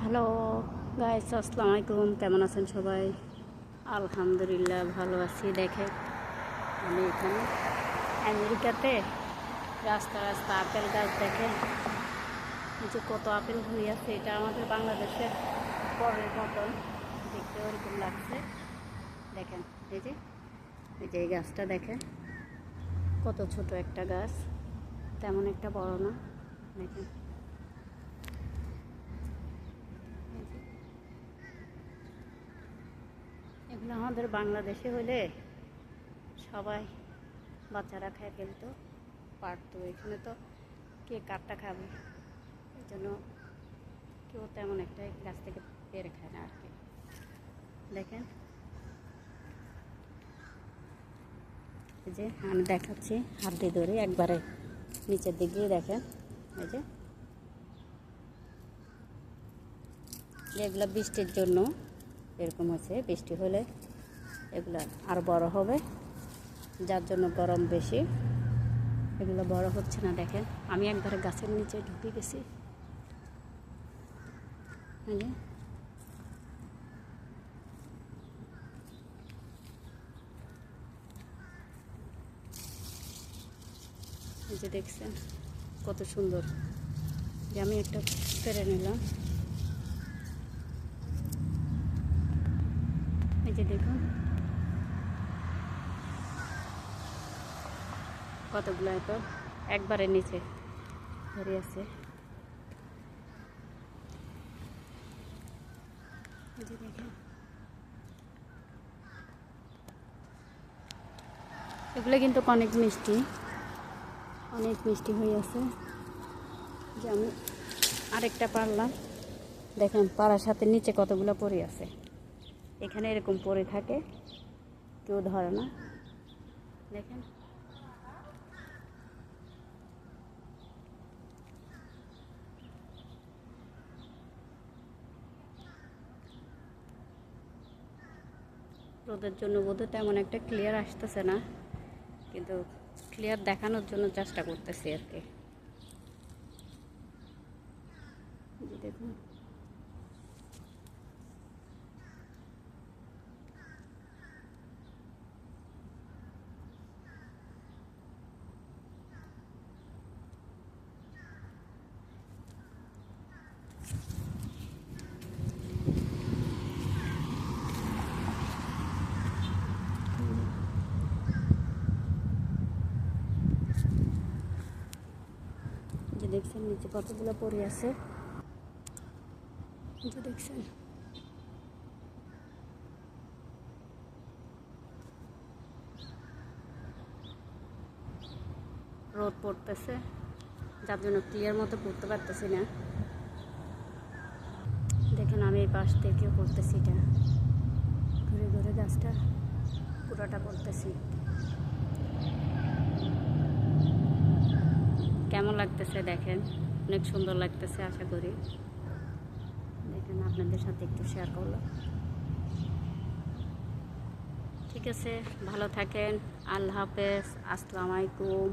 Hello guys, আসসালামু আলাইকুম। কেমন আছেন সবাই? আলহামদুলিল্লাহ ভালো আছি। দেখে আমি এখানে আমেরিকাতে রাস্তা রাস্তা আপেল গাছ দেখে যে কত আপেল হয়ে আছে। এটা আমাদের বাংলাদেশের পরের মতন দেখতে ওরকম লাগছে। দেখেন এই যে এই গাছটা দেখেন কত ছোট একটা গাছ, তেমন একটা বড় না। দেখেন এগুলো আমাদের বাংলাদেশে হলে সবাই বাচ্চারা খেয়ে ফেলতো পারতো। এখানে তো কে কাঠটা খাবে, এই জন্য কেউ তেমন একটা গাছ থেকে পেরে খায় না আর কি। দেখেন এই যে আমি দেখাচ্ছি হাত দিয়ে ধরে একবারে নিচের দিক দিয়ে দেখেন। এই যে এগুলো বৃষ্টির জন্য এরকম হচ্ছে, বৃষ্টি হলে এগুলো আরও বড় হবে, যার জন্য গরম বেশি। এগুলো বড় হচ্ছে না। দেখেন আমি একবারে গাছের নিচে ঢুকে গেছি। এই যে দেখছেন কত সুন্দর, যে আমি একটা পেরে নিলাম। এই যে দেখুন কতগুলো আপেল একবারে নিচে ধরে আছে। এই যে দেখেন এগুলো কিন্তু অনেক মিষ্টি, অনেক মিষ্টি হয়ে আছে। যে আমি আরেকটা পারলাম। দেখেন পাড়ার সাথে নিচে কতগুলো পড়ে আছে। এখানে এরকম পড়ে থাকে, কেউ ধরে না। দেখেন রোদের জন্য বোধহয় তেমন একটা ক্লিয়ার আসতেছে না, কিন্তু ক্লিয়ার দেখানোর জন্য চেষ্টা করতেছি আর কি। দেখুন যে দেখছেন নিচে কতগুলো পড়ে আছে। যে দেখছেন রোদ পড়তেছে, যার জন্য ক্লিয়ার মতো করতে পারতেছি না। দেখেন আমি এই পাশ থেকে করতেছি, এটা ঘুরে ঘুরে গাছটা পুরোটা করতেছি। কেমন লাগতেছে দেখেন, অনেক সুন্দর লাগতেছে আশা করি। দেখেন আপনাদের সাথে একটু শেয়ার করলাম। ঠিক আছে, ভালো থাকেন। আল্লাহ হাফেজ, আসসালামু আলাইকুম।